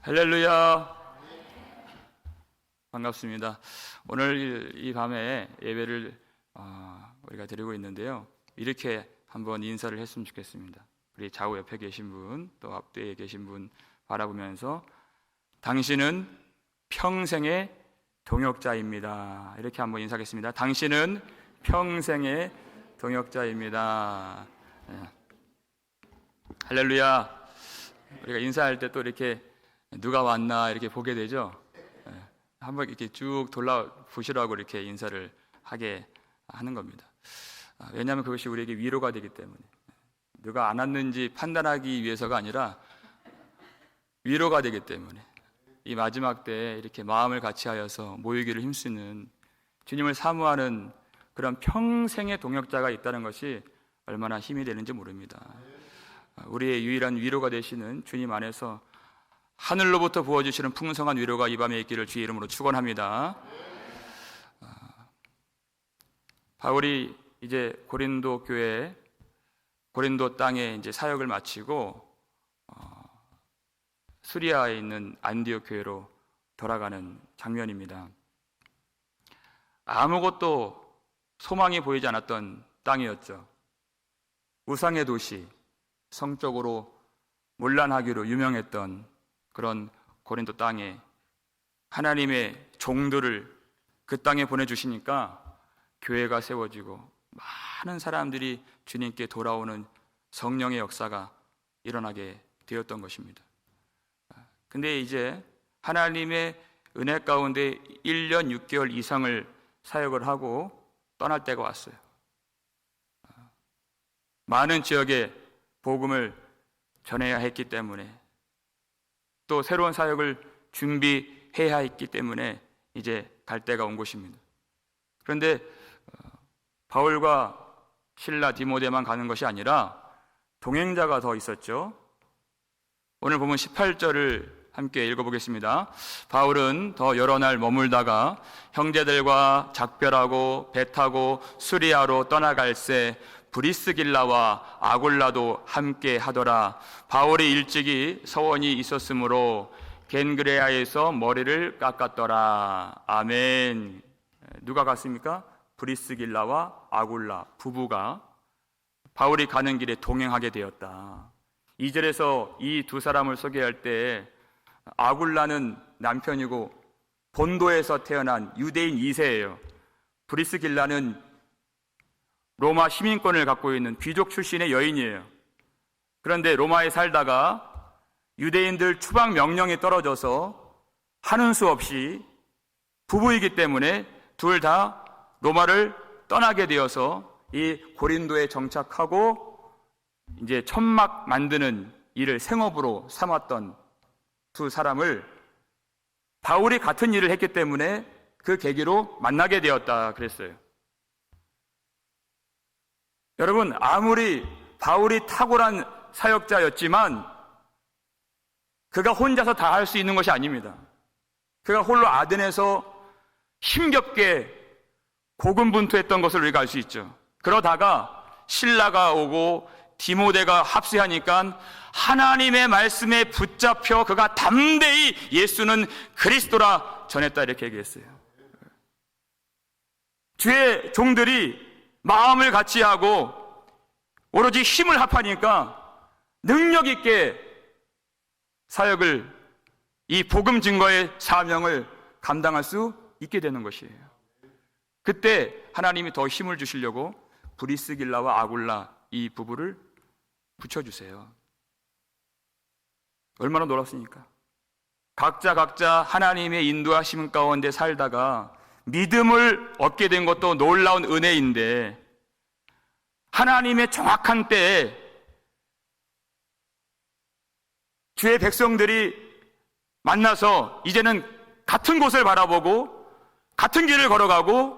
할렐루야. 반갑습니다. 오늘 이 밤에 예배를 우리가 드리고 있는데요, 이렇게 한번 인사를 했으면 좋겠습니다. 우리 좌우 옆에 계신 분, 또 앞뒤에 계신 분 바라보면서 당신은 평생의 동역자입니다, 이렇게 한번 인사하겠습니다. 당신은 평생의 동역자입니다. 할렐루야. 우리가 인사할 때 또 이렇게 누가 왔나 이렇게 보게 되죠. 한번 이렇게 쭉 돌아보시라고 이렇게 인사를 하게 하는 겁니다. 왜냐하면 그것이 우리에게 위로가 되기 때문에, 누가 안 왔는지 판단하기 위해서가 아니라 위로가 되기 때문에, 이 마지막 때 이렇게 마음을 같이 하여서 모이기를 힘쓰는, 주님을 사모하는 그런 평생의 동역자가 있다는 것이 얼마나 힘이 되는지 모릅니다. 우리의 유일한 위로가 되시는 주님 안에서 하늘로부터 부어주시는 풍성한 위로가 이 밤에 있기를 주의 이름으로 축원합니다. 바울이 이제 고린도 교회, 고린도 땅에 이제 사역을 마치고 수리아에 있는 안디옥 교회로 돌아가는 장면입니다. 아무것도 소망이 보이지 않았던 땅이었죠. 우상의 도시, 성적으로 문란하기로 유명했던 그런 고린도 땅에 하나님의 종들을 그 땅에 보내주시니까 교회가 세워지고 많은 사람들이 주님께 돌아오는 성령의 역사가 일어나게 되었던 것입니다. 근데 이제 하나님의 은혜 가운데 1년 6개월 이상을 사역을 하고 떠날 때가 왔어요. 많은 지역에 복음을 전해야 했기 때문에, 또 새로운 사역을 준비해야 했기 때문에 이제 갈 때가 온 것입니다. 그런데 바울과 실라, 디모데만 가는 것이 아니라 동행자가 더 있었죠. 오늘 보면 18절을 함께 읽어보겠습니다. 바울은 더 여러 날 머물다가 형제들과 작별하고 배 타고 수리아로 떠나갈새 브리스길라와 아굴라도 함께 하더라. 바울이 일찍이 서원이 있었으므로 겐그레아에서 머리를 깎았더라. 아멘. 누가 갔습니까? 브리스길라와 아굴라 부부가 바울이 가는 길에 동행하게 되었다. 2절에서 이 두 사람을 소개할 때 아굴라는 남편이고 본도에서 태어난 유대인 2세예요. 브리스길라는 로마 시민권을 갖고 있는 귀족 출신의 여인이에요. 그런데 로마에 살다가 유대인들 추방 명령이 떨어져서 하는 수 없이 부부이기 때문에 둘 다 로마를 떠나게 되어서 이 고린도에 정착하고 이제 천막 만드는 일을 생업으로 삼았던 두 사람을 바울이 같은 일을 했기 때문에 그 계기로 만나게 되었다 그랬어요. 여러분, 아무리 바울이 탁월한 사역자였지만 그가 혼자서 다 할 수 있는 것이 아닙니다. 그가 홀로 아덴에서 힘겹게 고군분투했던 것을 우리가 알 수 있죠. 그러다가 실라가 오고 디모데가 합세하니까 하나님의 말씀에 붙잡혀 그가 담대히 예수는 그리스도라 전했다, 이렇게 얘기했어요. 주의 종들이 마음을 같이 하고 오로지 힘을 합하니까 능력 있게 사역을, 이 복음 증거의 사명을 감당할 수 있게 되는 것이에요. 그때 하나님이 더 힘을 주시려고 브리스길라와 아굴라 이 부부를 붙여주세요. 얼마나 놀랍습니까? 각자 하나님의 인도하심 가운데 살다가 믿음을 얻게 된 것도 놀라운 은혜인데, 하나님의 정확한 때에 주의 백성들이 만나서 이제는 같은 곳을 바라보고 같은 길을 걸어가고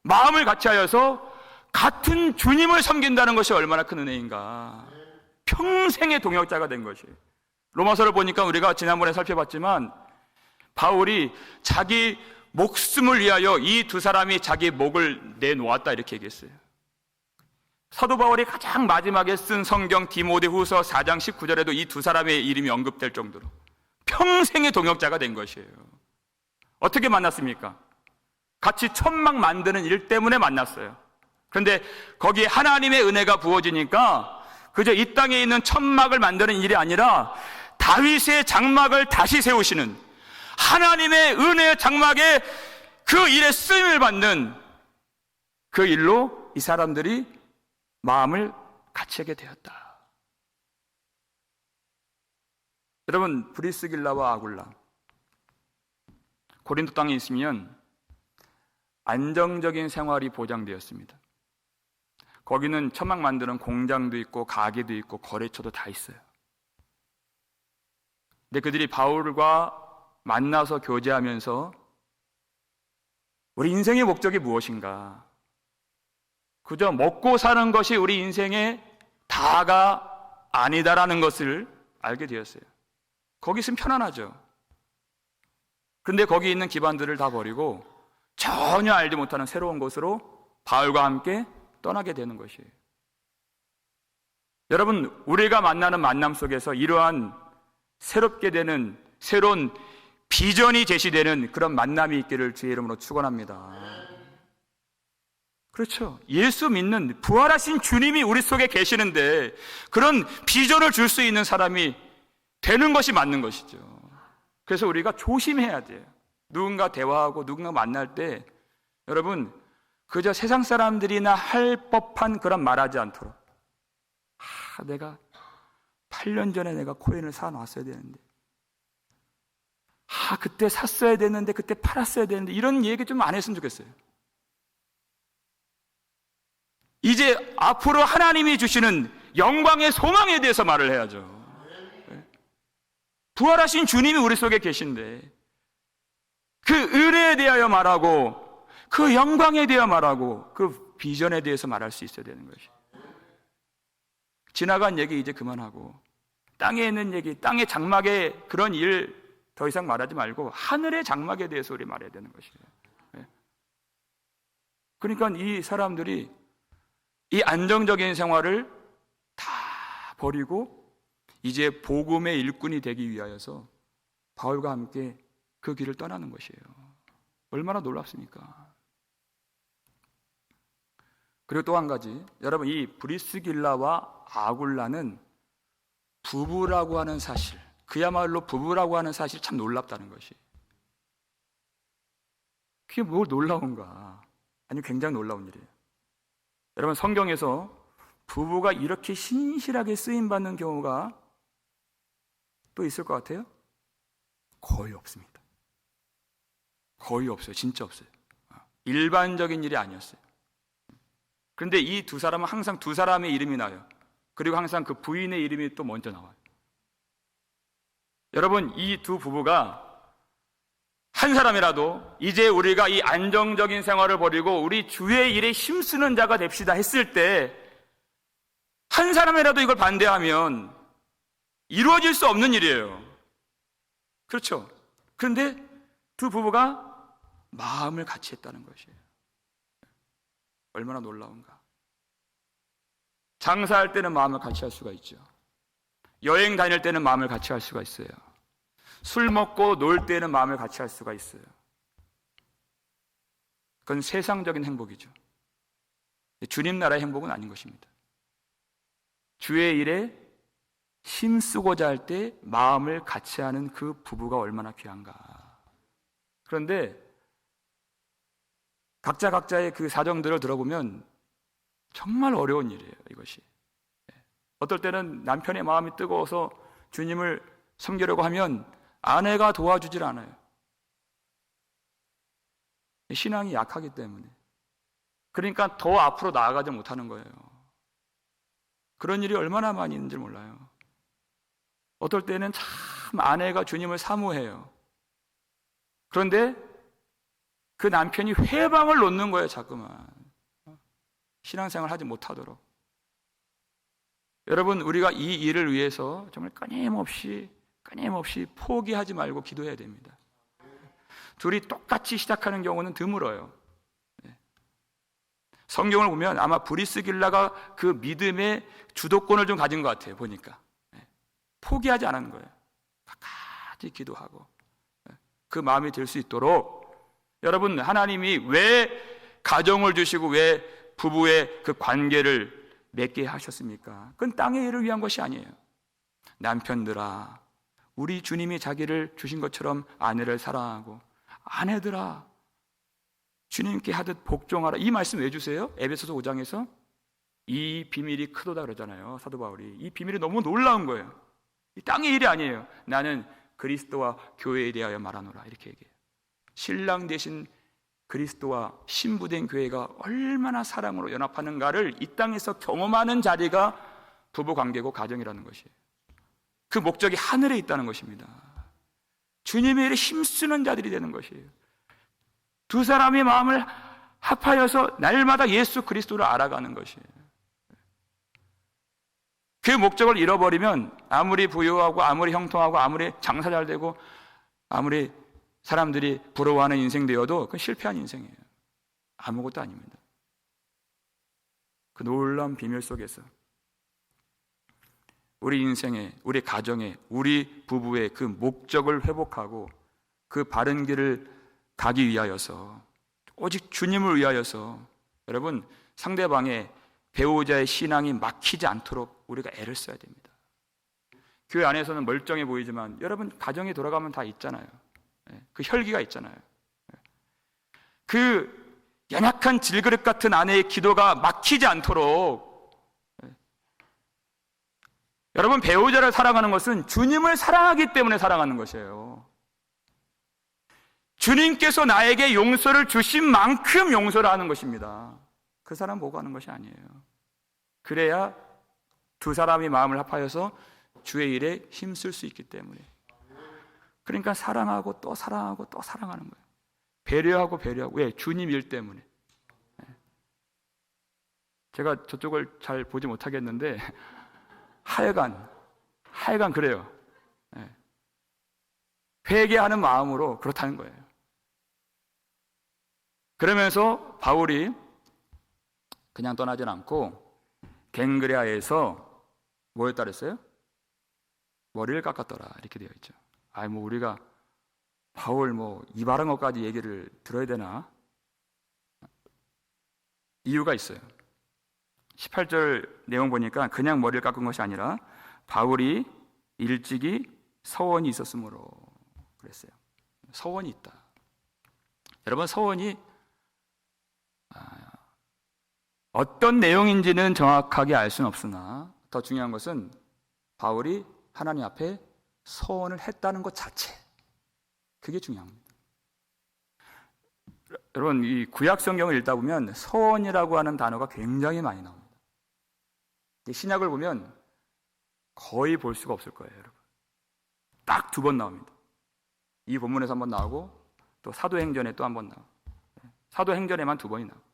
마음을 같이 하여서 같은 주님을 섬긴다는 것이 얼마나 큰 은혜인가. 평생의 동역자가 된 것이에요. 로마서를 보니까 우리가 지난번에 살펴봤지만 바울이 자기 목숨을 위하여 이 두 사람이 자기 목을 내놓았다, 이렇게 얘기했어요. 사도 바울이 가장 마지막에 쓴 성경 디모데후서 4장 19절에도 이 두 사람의 이름이 언급될 정도로 평생의 동역자가 된 것이에요. 어떻게 만났습니까? 같이 천막 만드는 일 때문에 만났어요. 그런데 거기에 하나님의 은혜가 부어지니까 그저 이 땅에 있는 천막을 만드는 일이 아니라 다윗의 장막을 다시 세우시는, 하나님의 은혜의 장막에 그 일에 쓰임을 받는 그 일로 이 사람들이 마음을 같이 하게 되었다. 여러분, 브리스길라와 아굴라, 고린도 땅에 있으면 안정적인 생활이 보장되었습니다. 거기는 천막 만드는 공장도 있고 가게도 있고 거래처도 다 있어요. 근데 그들이 바울과 만나서 교제하면서 우리 인생의 목적이 무엇인가? 그저 먹고 사는 것이 우리 인생의 다가 아니다라는 것을 알게 되었어요. 거기 있으면 편안하죠. 그런데 거기 있는 기반들을 다 버리고 전혀 알지 못하는 새로운 곳으로 바울과 함께 떠나게 되는 것이에요. 여러분, 우리가 만나는 만남 속에서 이러한 새롭게 되는 새로운 비전이 제시되는 그런 만남이 있기를 주의 이름으로 축원합니다. 그렇죠. 예수 믿는 부활하신 주님이 우리 속에 계시는데 그런 비전을 줄 수 있는 사람이 되는 것이 맞는 것이죠. 그래서 우리가 조심해야 돼요. 누군가 대화하고 누군가 만날 때 여러분, 그저 세상 사람들이나 할 법한 그런 말하지 않도록, 내가 8년 전에 내가 코인을 사놨어야 되는데, 그때 샀어야 되는데, 그때 팔았어야 되는데, 이런 얘기 좀 안 했으면 좋겠어요. 이제 앞으로 하나님이 주시는 영광의 소망에 대해서 말을 해야죠. 부활하신 주님이 우리 속에 계신데 그 은혜에 대하여 말하고, 그 영광에 대하여 말하고, 그 비전에 대해서 말할 수 있어야 되는 것이. 지나간 얘기 이제 그만하고 땅에 있는 얘기, 땅의 장막의 그런 일 더 이상 말하지 말고 하늘의 장막에 대해서 우리 말해야 되는 것이에요. 그러니까 이 사람들이 이 안정적인 생활을 다 버리고 이제 복음의 일꾼이 되기 위하여서 바울과 함께 그 길을 떠나는 것이에요. 얼마나 놀랍습니까? 그리고 또 한 가지, 여러분, 이 브리스길라와 아굴라는 부부라고 하는 사실, 그야말로 부부라고 하는 사실이 참 놀랍다는 것이. 그게 뭘 놀라운가? 아니, 굉장히 놀라운 일이에요. 여러분, 성경에서 부부가 이렇게 신실하게 쓰임받는 경우가 또 있을 것 같아요? 거의 없습니다. 거의 없어요. 진짜 없어요. 일반적인 일이 아니었어요. 그런데 이 두 사람은 항상 두 사람의 이름이 나요. 그리고 항상 그 부인의 이름이 또 먼저 나와요. 여러분, 이 두 부부가 한 사람이라도 이제 우리가 이 안정적인 생활을 버리고 우리 주의 일에 힘쓰는 자가 됩시다 했을 때 한 사람이라도 이걸 반대하면 이루어질 수 없는 일이에요. 그렇죠? 그런데 두 부부가 마음을 같이 했다는 것이에요. 얼마나 놀라운가. 장사할 때는 마음을 같이 할 수가 있죠. 여행 다닐 때는 마음을 같이 할 수가 있어요. 술 먹고 놀 때는 마음을 같이 할 수가 있어요. 그건 세상적인 행복이죠. 주님 나라의 행복은 아닌 것입니다. 주의 일에 힘쓰고자 할 때 마음을 같이 하는 그 부부가 얼마나 귀한가. 그런데 각자의 그 사정들을 들어보면 정말 어려운 일이에요, 이것이. 어떨 때는 남편의 마음이 뜨거워서 주님을 섬기려고 하면 아내가 도와주질 않아요. 신앙이 약하기 때문에. 그러니까 더 앞으로 나아가지 못하는 거예요. 그런 일이 얼마나 많이 있는지 몰라요. 어떨 때는 참 아내가 주님을 사모해요. 그런데 그 남편이 회방을 놓는 거예요, 자꾸만. 신앙생활 하지 못하도록. 여러분, 우리가 이 일을 위해서 정말 끊임없이 포기하지 말고 기도해야 됩니다. 둘이 똑같이 시작하는 경우는 드물어요. 성경을 보면 아마 브리스길라가 그 믿음의 주도권을 좀 가진 것 같아요, 보니까. 포기하지 않은 거예요. 간절히 기도하고 그 마음이 될 수 있도록 여러분, 하나님이 왜 가정을 주시고 왜 부부의 그 관계를 맺게 하셨습니까? 그건 땅의 일을 위한 것이 아니에요. 남편들아, 우리 주님이 자기를 주신 것처럼 아내를 사랑하고, 아내들아, 주님께 하듯 복종하라. 이 말씀 왜 주세요? 에베소서 5장에서 이 비밀이 크도다 그러잖아요, 사도 바울이. 이 비밀이 너무 놀라운 거예요. 이 땅의 일이 아니에요. 나는 그리스도와 교회에 대하여 말하노라, 이렇게 얘기해요. 신랑 대신 그리스도와 신부된 교회가 얼마나 사랑으로 연합하는가를 이 땅에서 경험하는 자리가 부부관계고 가정이라는 것이에요. 그 목적이 하늘에 있다는 것입니다. 주님의 일에 힘쓰는 자들이 되는 것이에요. 두 사람의 마음을 합하여서 날마다 예수 그리스도를 알아가는 것이에요. 그 목적을 잃어버리면 아무리 부유하고 아무리 형통하고 아무리 장사 잘 되고 아무리 사람들이 부러워하는 인생 되어도 그건 실패한 인생이에요. 아무것도 아닙니다. 그 놀라운 비밀 속에서 우리 인생에, 우리 가정에, 우리 부부의 그 목적을 회복하고 그 바른 길을 가기 위하여서, 오직 주님을 위하여서, 여러분, 상대방의 배우자의 신앙이 막히지 않도록 우리가 애를 써야 됩니다. 교회 안에서는 멀쩡해 보이지만 여러분, 가정에 돌아가면 다 있잖아요. 그 혈기가 있잖아요. 그 연약한 질그릇 같은 아내의 기도가 막히지 않도록, 여러분, 배우자를 사랑하는 것은 주님을 사랑하기 때문에 사랑하는 것이에요. 주님께서 나에게 용서를 주신 만큼 용서를 하는 것입니다. 그 사람 보고 하는 것이 아니에요. 그래야 두 사람이 마음을 합하여서 주의 일에 힘쓸 수 있기 때문에. 그러니까 사랑하고 또 사랑하고 또 사랑하는 거예요. 배려하고 배려하고. 왜? 주님 일 때문에. 제가 저쪽을 잘 보지 못하겠는데 하여간 그래요. 회개하는 마음으로 그렇다는 거예요. 그러면서 바울이 그냥 떠나진 않고 갱그레아에서 뭐 했다 그랬어요? 머리를 깎았더라, 이렇게 되어 있죠. 우리가 바울 이 바른 것까지 얘기를 들어야 되나? 이유가 있어요. 18절 내용 보니까 그냥 머리를 깎은 것이 아니라 바울이 일찍이 서원이 있었으므로 그랬어요. 서원이 있다. 여러분, 서원이 어떤 내용인지는 정확하게 알 수는 없으나 더 중요한 것은 바울이 하나님 앞에 서원을 했다는 것 자체, 그게 중요합니다. 여러분, 이 구약 성경을 읽다 보면 서원이라고 하는 단어가 굉장히 많이 나옵니다. 신약을 보면 거의 볼 수가 없을 거예요, 여러분. 딱 2번 나옵니다. 이 본문에서 한번 나오고 또 사도행전에 또 한번 나오고, 사도행전에만 2번이 나오고.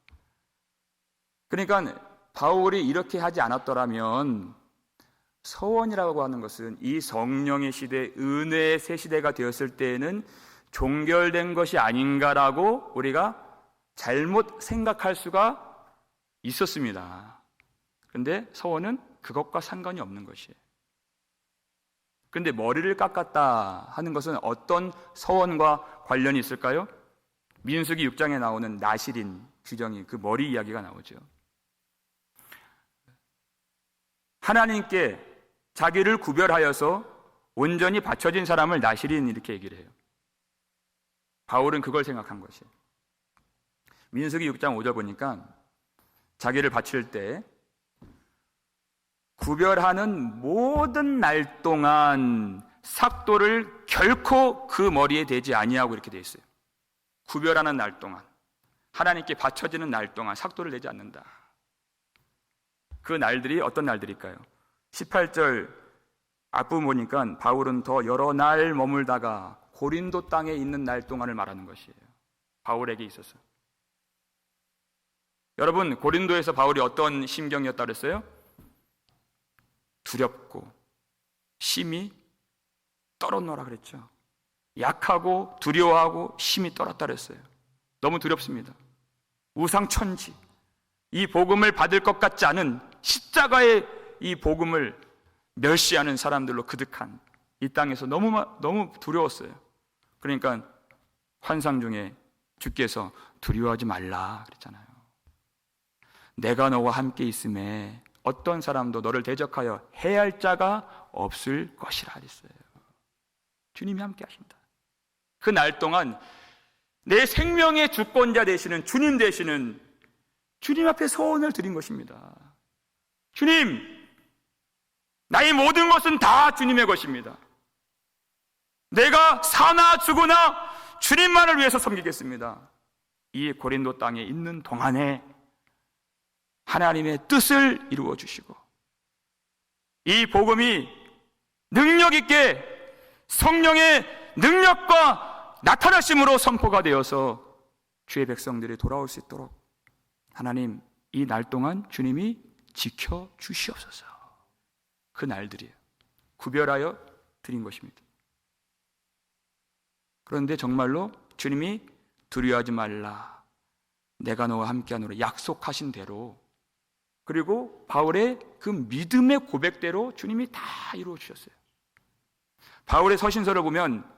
그러니까 바울이 이렇게 하지 않았더라면 서원이라고 하는 것은 이 성령의 시대, 은혜의 새 시대가 되었을 때에는 종결된 것이 아닌가라고 우리가 잘못 생각할 수가 있었습니다. 그런데 서원은 그것과 상관이 없는 것이에요. 그런데 머리를 깎았다 하는 것은 어떤 서원과 관련이 있을까요? 민수기 6장에 나오는 나실인 규정이, 그 머리 이야기가 나오죠. 하나님께 자기를 구별하여서 온전히 바쳐진 사람을 나실인, 이렇게 얘기를 해요. 바울은 그걸 생각한 것이에요. 민수기 6장 5절 보니까 자기를 바칠 때 구별하는 모든 날 동안 삭도를 결코 그 머리에 대지 아니하고, 이렇게 되어 있어요. 구별하는 날 동안, 하나님께 바쳐지는 날 동안 삭도를 내지 않는다. 그 날들이 어떤 날들일까요? 18절 앞부분 보니까 바울은 더 여러 날 머물다가 고린도 땅에 있는 날 동안을 말하는 것이에요. 바울에게 있어서. 여러분, 고린도에서 바울이 어떤 심경이었다 그랬어요? 두렵고 심히 떨었노라 그랬죠. 약하고 두려워하고 심히 떨었다 그랬어요. 너무 두렵습니다. 우상천지, 이 복음을 받을 것 같지 않은 십자가의 이 복음을 멸시하는 사람들로 그득한 이 땅에서 너무 두려웠어요. 그러니까 환상 중에 주께서 두려워하지 말라 그랬잖아요. 내가 너와 함께 있음에 어떤 사람도 너를 대적하여 해할 자가 없을 것이라 했어요. 주님이 함께 하신다. 그 날 동안 내 생명의 주권자 되시는 주님 되시는 주님 앞에 소원을 드린 것입니다. 주님, 나의 모든 것은 다 주님의 것입니다. 내가 사나 죽으나 주님만을 위해서 섬기겠습니다. 이 고린도 땅에 있는 동안에 하나님의 뜻을 이루어 주시고 이 복음이 능력 있게 성령의 능력과 나타나심으로 선포가 되어서 주의 백성들이 돌아올 수 있도록 하나님 이 날 동안 주님이 지켜 주시옵소서. 그 날들이에요. 구별하여 드린 것입니다. 그런데 정말로 주님이 두려워하지 말라, 내가 너와 함께하노라 약속하신 대로, 그리고 바울의 그 믿음의 고백대로 주님이 다 이루어 주셨어요. 바울의 서신서를 보면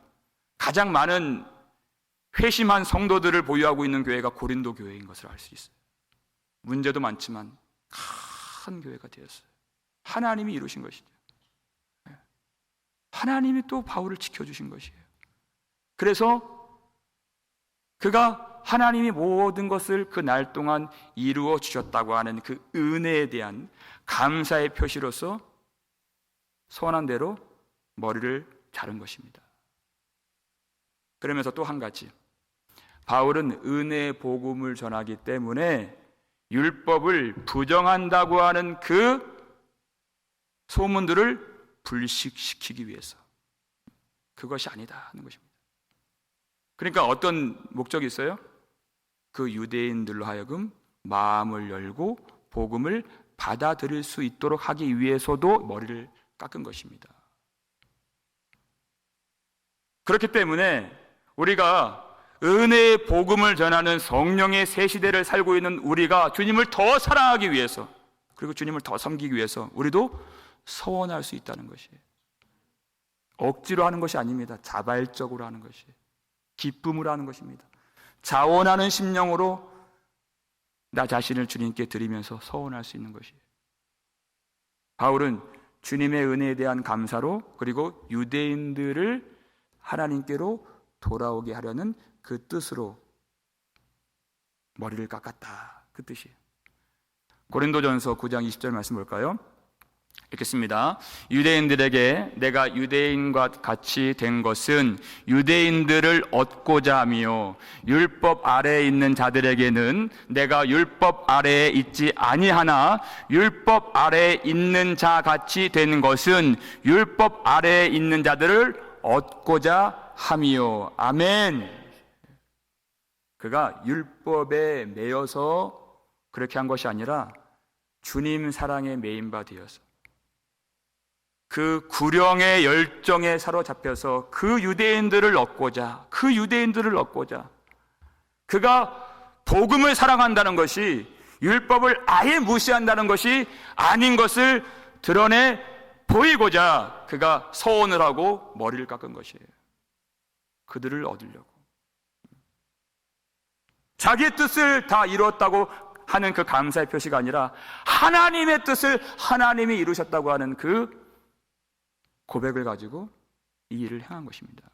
가장 많은 회심한 성도들을 보유하고 있는 교회가 고린도 교회인 것을 알 수 있어요. 문제도 많지만 큰 교회가 되었어요. 하나님이 이루신 것이죠. 하나님이 또 바울을 지켜주신 것이에요. 그래서 그가 하나님이 모든 것을 그 날 동안 이루어 주셨다고 하는 그 은혜에 대한 감사의 표시로서 소원한 대로 머리를 자른 것입니다. 그러면서 또 한 가지, 바울은 은혜의 복음을 전하기 때문에 율법을 부정한다고 하는 그 소문들을 불식시키기 위해서, 그것이 아니다 하는 것입니다. 그러니까 어떤 목적이 있어요? 그 유대인들로 하여금 마음을 열고 복음을 받아들일 수 있도록 하기 위해서도 머리를 깎은 것입니다. 그렇기 때문에 우리가 은혜의 복음을 전하는 성령의 새 시대를 살고 있는 우리가 주님을 더 사랑하기 위해서, 그리고 주님을 더 섬기기 위해서 우리도 서원할 수 있다는 것이에요. 억지로 하는 것이 아닙니다. 자발적으로 하는 것이에요. 기쁨으로 하는 것입니다. 자원하는 심령으로 나 자신을 주님께 드리면서 서원할 수 있는 것이에요. 바울은 주님의 은혜에 대한 감사로, 그리고 유대인들을 하나님께로 돌아오게 하려는 그 뜻으로 머리를 깎았다, 그 뜻이에요. 고린도전서 9장 20절 말씀 볼까요? 읽겠습니다. 유대인들에게 내가 유대인과 같이 된 것은 유대인들을 얻고자 하며, 율법 아래에 있는 자들에게는 내가 율법 아래에 있지 아니하나 율법 아래에 있는 자 같이 된 것은 율법 아래에 있는 자들을 얻고자 함이요. 아멘. 그가 율법에 매여서 그렇게 한 것이 아니라 주님 사랑에 매인 바 되어서 그 구령의 열정에 사로잡혀서 그 유대인들을 얻고자, 그가 복음을 사랑한다는 것이 율법을 아예 무시한다는 것이 아닌 것을 드러내 보이고자 그가 서원을 하고 머리를 깎은 것이에요. 그들을 얻으려고. 자기의 뜻을 다 이루었다고 하는 그 감사의 표시가 아니라 하나님의 뜻을 하나님이 이루셨다고 하는 그 고백을 가지고 이 일을 행한 것입니다.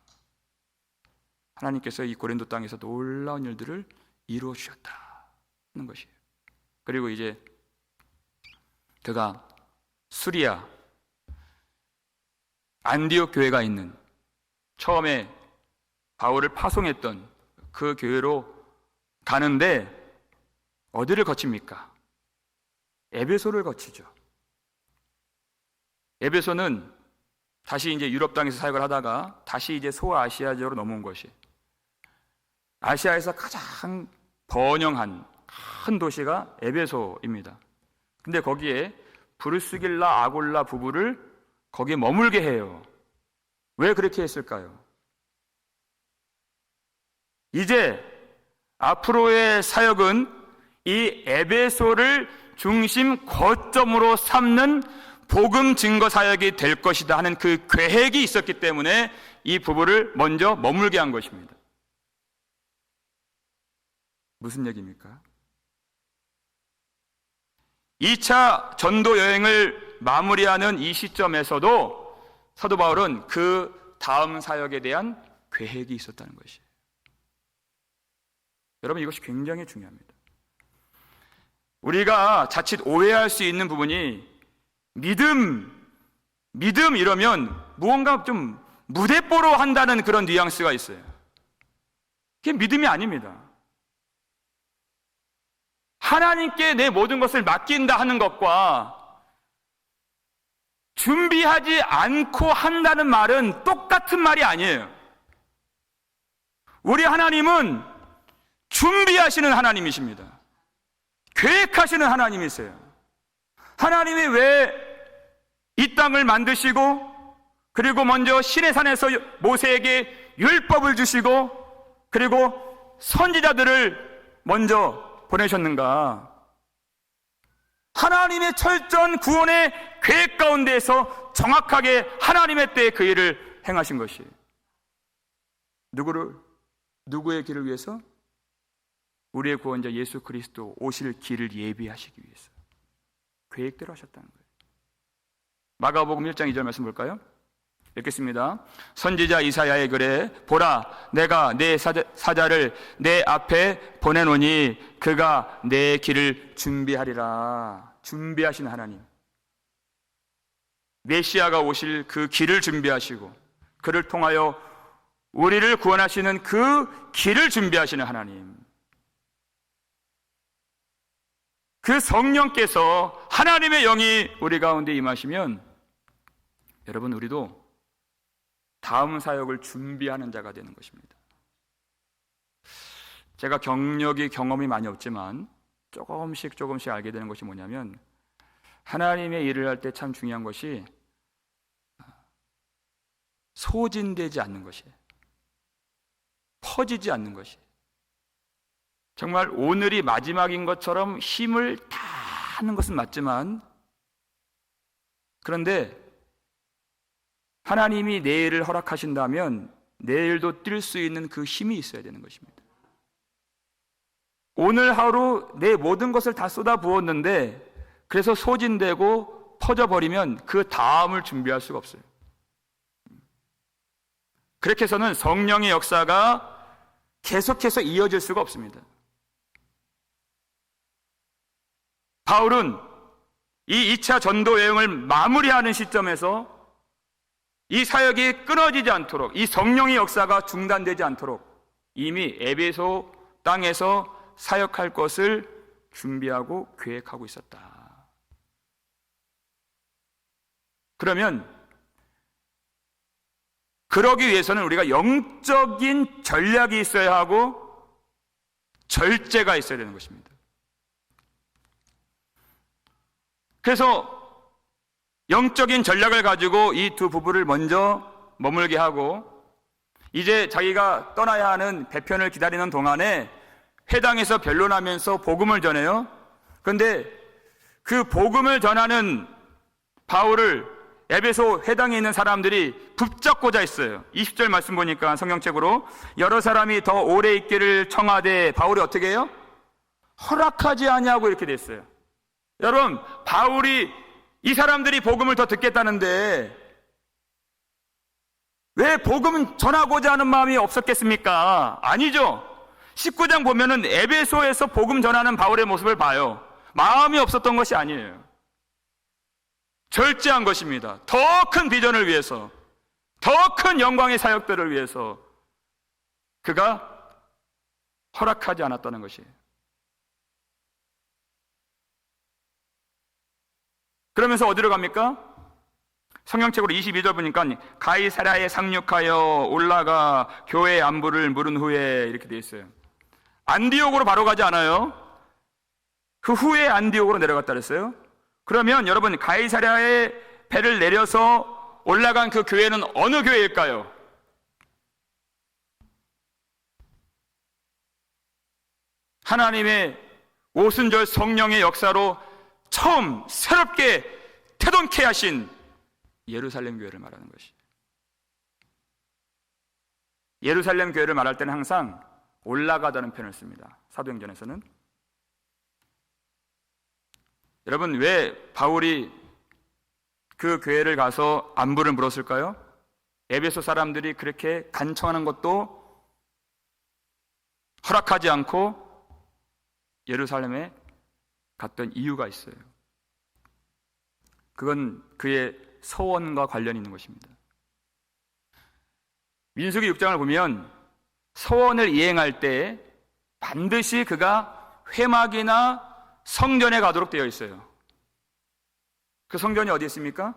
하나님께서 이 고린도 땅에서 놀라운 일들을 이루어 주셨다 하는 것이에요. 그리고 이제 그가 수리아 안디옥 교회가 있는, 처음에 바울을 파송했던 그 교회로 가는데 어디를 거칩니까? 에베소를 거치죠. 에베소는 다시 이제 유럽 땅에서 사역을 하다가 다시 이제 소아시아 지역으로 넘어온 것이, 아시아에서 가장 번영한 큰 도시가 에베소입니다. 근데 거기에 브루스길라 아골라 부부를 거기에 머물게 해요. 왜 그렇게 했을까요? 이제 앞으로의 사역은 이 에베소를 중심 거점으로 삼는 복음 증거 사역이 될 것이다 하는 그 계획이 있었기 때문에 이 부부를 먼저 머물게 한 것입니다. 무슨 얘기입니까? 2차 전도 여행을 마무리하는 이 시점에서도 사도 바울은 그 다음 사역에 대한 계획이 있었다는 것이에요. 여러분, 이것이 굉장히 중요합니다. 우리가 자칫 오해할 수 있는 부분이 믿음 이러면 무언가 좀 무대뽀로 한다는 그런 뉘앙스가 있어요. 그게 믿음이 아닙니다. 하나님께 내 모든 것을 맡긴다 하는 것과 준비하지 않고 한다는 말은 똑같은 말이 아니에요. 우리 하나님은 준비하시는 하나님이십니다. 계획하시는 하나님이세요. 하나님이 왜 이 땅을 만드시고, 그리고 먼저 시내산에서 모세에게 율법을 주시고, 그리고 선지자들을 먼저 보내셨는가? 하나님의 철저한 구원의 계획 가운데에서 정확하게 하나님의 때에 그 일을 행하신 것이, 누구의 길을 위해서? 우리의 구원자 예수 그리스도 오실 길을 예비하시기 위해서 계획대로 하셨다는 거예요. 마가복음 1장 2절 말씀 볼까요? 읽겠습니다. 선지자 이사야의 글에 보라, 내가 내 사자를 내 앞에 보내노니 그가 내 길을 준비하리라. 준비하시는 하나님, 메시아가 오실 그 길을 준비하시고 그를 통하여 우리를 구원하시는 그 길을 준비하시는 하나님, 그 성령께서, 하나님의 영이 우리 가운데 임하시면 여러분, 우리도 다음 사역을 준비하는 자가 되는 것입니다. 제가 경험이 많이 없지만 조금씩 알게 되는 것이 뭐냐면, 하나님의 일을 할 때 참 중요한 것이 소진되지 않는 것이에요. 퍼지지 않는 것이에요. 정말 오늘이 마지막인 것처럼 힘을 다 하는 것은 맞지만, 그런데 하나님이 내일을 허락하신다면 내일도 뛸 수 있는 그 힘이 있어야 되는 것입니다. 오늘 하루 내 모든 것을 다 쏟아 부었는데 그래서 소진되고 퍼져버리면 그 다음을 준비할 수가 없어요. 그렇게 해서는 성령의 역사가 계속해서 이어질 수가 없습니다. 바울은 이 2차 전도 여행을 마무리하는 시점에서 이 사역이 끊어지지 않도록, 이 성령의 역사가 중단되지 않도록 이미 에베소 땅에서 사역할 것을 준비하고 계획하고 있었다. 그러면 그러기 위해서는 우리가 영적인 전략이 있어야 하고 절제가 있어야 되는 것입니다. 그래서 영적인 전략을 가지고 이 두 부부를 먼저 머물게 하고, 이제 자기가 떠나야 하는 배편을 기다리는 동안에 회당에서 변론하면서 복음을 전해요. 그런데 그 복음을 전하는 바울을 에베소 회당에 있는 사람들이 붙잡고자 했어요. 20절 말씀 보니까 성경책으로, 여러 사람이 더 오래 있기를 청하되 바울이 어떻게 해요? 허락하지 아니하고 이렇게 됐어요. 여러분, 바울이 이 사람들이 복음을 더 듣겠다는데 왜 복음 전하고자 하는 마음이 없었겠습니까? 아니죠. 19장 보면은 에베소에서 복음 전하는 바울의 모습을 봐요. 마음이 없었던 것이 아니에요. 절제한 것입니다. 더 큰 비전을 위해서, 더 큰 영광의 사역들을 위해서 그가 허락하지 않았다는 것이에요. 그러면서 어디로 갑니까? 성경책으로 22절 보니까 가이사랴에 상륙하여 올라가 교회 안부를 물은 후에 이렇게 되어 있어요. 안디옥으로 바로 가지 않아요. 그 후에 안디옥으로 내려갔다 그랬어요. 그러면 여러분, 가이사랴에 배를 내려서 올라간 그 교회는 어느 교회일까요? 하나님의 오순절 성령의 역사로 처음 새롭게 태동케 하신 예루살렘 교회를 말하는 것이. 예루살렘 교회를 말할 때는 항상 올라가다는 표현을 씁니다. 사도행전에서는. 여러분, 왜 바울이 그 교회를 가서 안부를 물었을까요? 에베소 사람들이 그렇게 간청하는 것도 허락하지 않고 예루살렘에 갔던 이유가 있어요. 그건 그의 서원과 관련이 있는 것입니다. 민수기 6장을 보면 서원을 이행할 때 반드시 그가 회막이나 성전에 가도록 되어 있어요. 그 성전이 어디 있습니까?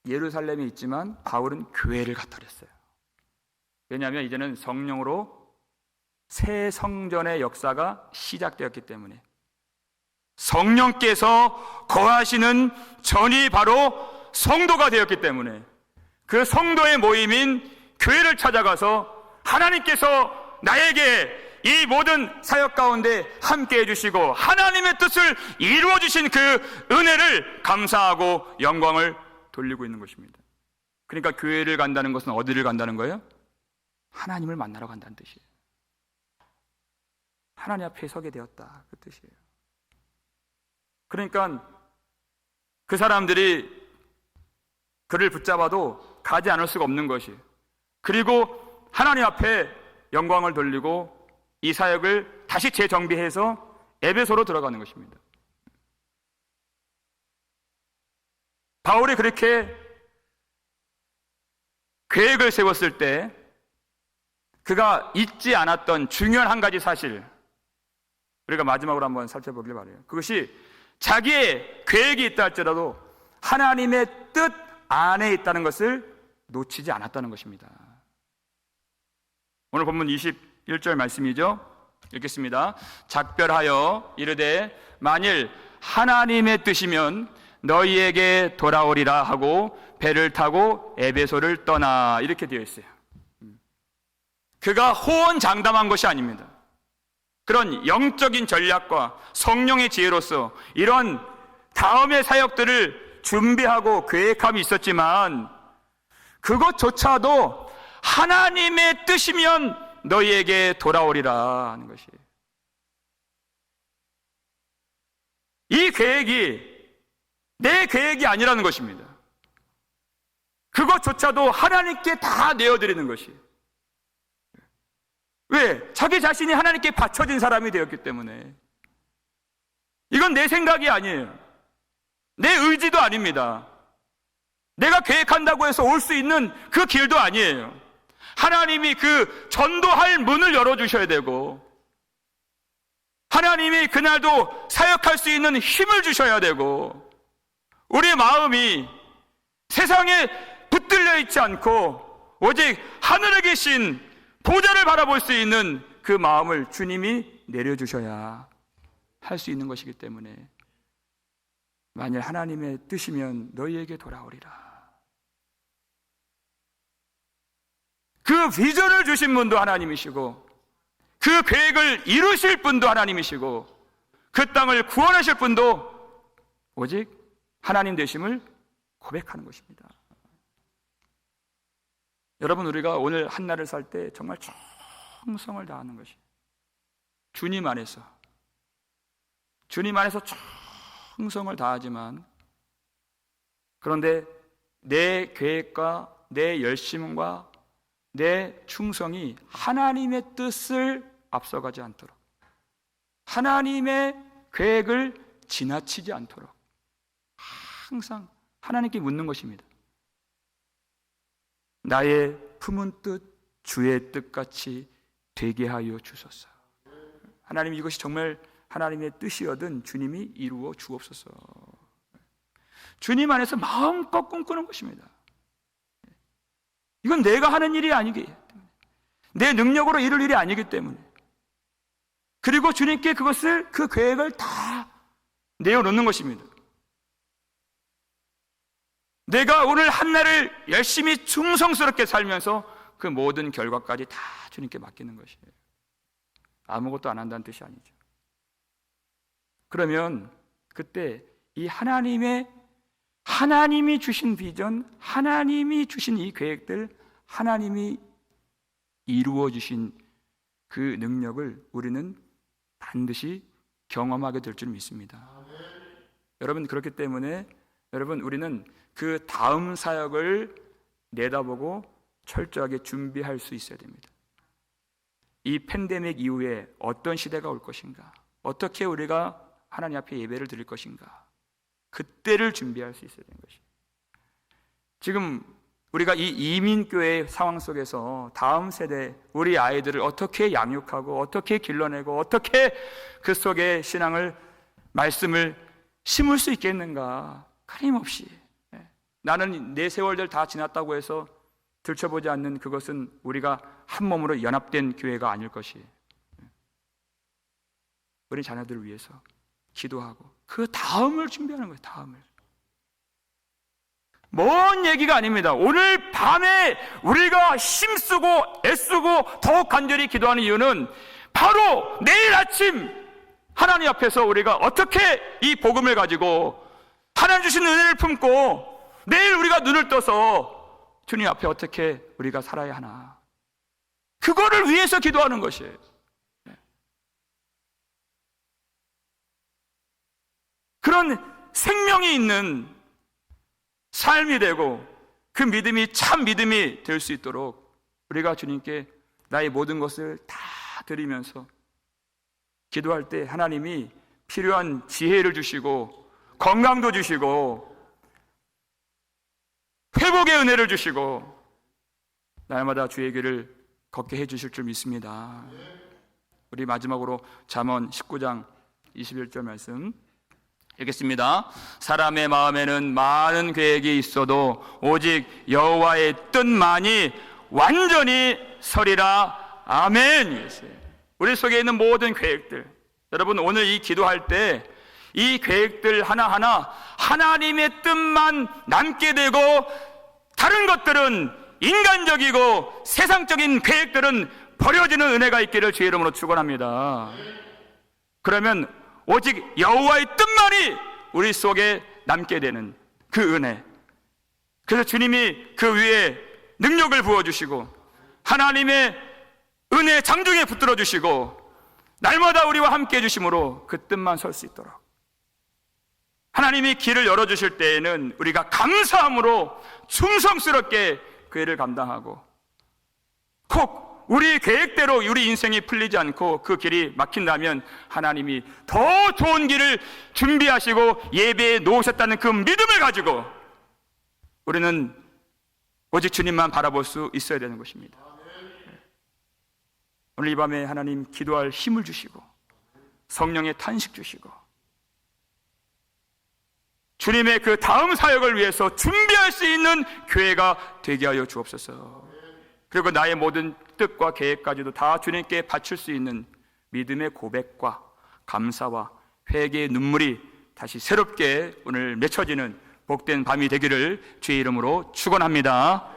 예루살렘에 있지만 바울은 교회를 갔다 그랬어요. 왜냐하면 이제는 성령으로 새 성전의 역사가 시작되었기 때문에, 성령께서 거하시는 전이 바로 성도가 되었기 때문에 그 성도의 모임인 교회를 찾아가서 하나님께서 나에게 이 모든 사역 가운데 함께 해주시고 하나님의 뜻을 이루어주신 그 은혜를 감사하고 영광을 돌리고 있는 것입니다. 그러니까 교회를 간다는 것은 어디를 간다는 거예요? 하나님을 만나러 간다는 뜻이에요. 하나님 앞에 서게 되었다, 그 뜻이에요. 그러니까 그 사람들이 그를 붙잡아도 가지 않을 수가 없는 것이, 그리고 하나님 앞에 영광을 돌리고 이 사역을 다시 재정비해서 에베소로 들어가는 것입니다. 바울이 그렇게 계획을 세웠을 때 그가 잊지 않았던 중요한 한 가지 사실, 우리가 마지막으로 한번 살펴보길 바라요. 그것이 자기의 계획이 있다 할지라도 하나님의 뜻 안에 있다는 것을 놓치지 않았다는 것입니다. 오늘 본문 21절 말씀이죠. 읽겠습니다. 작별하여 이르되 만일 하나님의 뜻이면 너희에게 돌아오리라 하고 배를 타고 에베소를 떠나, 이렇게 되어 있어요. 그가 호언장담한 것이 아닙니다. 그런 영적인 전략과 성령의 지혜로서 이런 다음의 사역들을 준비하고 계획함이 있었지만 그것조차도 하나님의 뜻이면 너희에게 돌아오리라 하는 것이에요. 이 계획이 내 계획이 아니라는 것입니다. 그것조차도 하나님께 다 내어드리는 것이에요. 왜? 자기 자신이 하나님께 바쳐진 사람이 되었기 때문에. 이건 내 생각이 아니에요. 내 의지도 아닙니다. 내가 계획한다고 해서 올 수 있는 그 길도 아니에요. 하나님이 그 전도할 문을 열어주셔야 되고, 하나님이 그날도 사역할 수 있는 힘을 주셔야 되고, 우리의 마음이 세상에 붙들려 있지 않고 오직 하늘에 계신 보좌를 바라볼 수 있는 그 마음을 주님이 내려주셔야 할 수 있는 것이기 때문에, 만일 하나님의 뜻이면 너희에게 돌아오리라. 그 비전을 주신 분도 하나님이시고 그 계획을 이루실 분도 하나님이시고 그 땅을 구원하실 분도 오직 하나님 되심을 고백하는 것입니다. 여러분, 우리가 오늘 한날을 살 때 정말 충성을 다하는 것이 주님 안에서 충성을 다하지만, 그런데 내 계획과 내 열심과 내 충성이 하나님의 뜻을 앞서가지 않도록, 하나님의 계획을 지나치지 않도록 항상 하나님께 묻는 것입니다. 나의 품은 뜻 주의 뜻같이 되게 하여 주소서. 하나님, 이것이 정말 하나님의 뜻이거든 주님이 이루어 주옵소서. 주님 안에서 마음껏 꿈꾸는 것입니다. 이건 내가 하는 일이 아니기 때문에, 내 능력으로 이룰 일이 아니기 때문에, 그리고 주님께 그것을, 그 계획을 다 내어놓는 것입니다. 내가 오늘 한날을 열심히 충성스럽게 살면서 그 모든 결과까지 다 주님께 맡기는 것이에요. 아무것도 안 한다는 뜻이 아니죠. 그러면 그때 이 하나님의 하나님이 주신 비전, 하나님이 주신 이 계획들, 하나님이 이루어 주신 그 능력을 우리는 반드시 경험하게 될 줄 믿습니다. 여러분, 그렇기 때문에 여러분, 우리는 그 다음 사역을 내다보고 철저하게 준비할 수 있어야 됩니다. 이 팬데믹 이후에 어떤 시대가 올 것인가, 어떻게 우리가 하나님 앞에 예배를 드릴 것인가, 그때를 준비할 수 있어야 되는 것입니다. 지금 우리가 이 이민교회 상황 속에서 다음 세대 우리 아이들을 어떻게 양육하고 어떻게 길러내고 어떻게 그 속에 신앙을, 말씀을 심을 수 있겠는가. 끊임없이 나는 내 세월들 다 지났다고 해서 들춰보지 않는 그것은 우리가 한 몸으로 연합된 교회가 아닐 것이에요. 우리 자녀들을 위해서 기도하고 그 다음을 준비하는 거예요. 다음을. 먼 얘기가 아닙니다. 오늘 밤에 우리가 힘쓰고 애쓰고 더욱 간절히 기도하는 이유는 바로 내일 아침 하나님 앞에서 우리가 어떻게 이 복음을 가지고 하나님 주신 은혜를 품고 내일 우리가 눈을 떠서 주님 앞에 어떻게 우리가 살아야 하나, 그거를 위해서 기도하는 것이에요. 그런 생명이 있는 삶이 되고 그 믿음이 참 믿음이 될 수 있도록 우리가 주님께 나의 모든 것을 다 드리면서 기도할 때 하나님이 필요한 지혜를 주시고 건강도 주시고 회복의 은혜를 주시고 날마다 주의 길을 걷게 해주실 줄 믿습니다. 우리 마지막으로 잠언 19장 21절 말씀 읽겠습니다. 사람의 마음에는 많은 계획이 있어도 오직 여호와의 뜻만이 완전히 서리라. 아멘. 우리 속에 있는 모든 계획들, 여러분 오늘 이 기도할 때 이 계획들 하나하나 하나님의 뜻만 남게 되고 다른 것들은 인간적이고 세상적인 계획들은 버려지는 은혜가 있기를 주의 이름으로 축원합니다. 그러면 오직 여호와의 뜻만이 우리 속에 남게 되는 그 은혜, 그래서 주님이 그 위에 능력을 부어주시고 하나님의 은혜 장중에 붙들어 주시고 날마다 우리와 함께 해주심으로 그 뜻만 설 수 있도록 하나님이 길을 열어주실 때에는 우리가 감사함으로 충성스럽게 그 일을 감당하고 꼭 우리 계획대로 우리 인생이 풀리지 않고 그 길이 막힌다면 하나님이 더 좋은 길을 준비하시고 예배에 놓으셨다는 그 믿음을 가지고 우리는 오직 주님만 바라볼 수 있어야 되는 것입니다. 오늘 이 밤에 하나님 기도할 힘을 주시고 성령의 탄식 주시고 주님의 그 다음 사역을 위해서 준비할 수 있는 교회가 되게 하여 주옵소서. 그리고 나의 모든 뜻과 계획까지도 다 주님께 바칠 수 있는 믿음의 고백과 감사와 회개의 눈물이 다시 새롭게 오늘 맺혀지는 복된 밤이 되기를 주의 이름으로 축원합니다.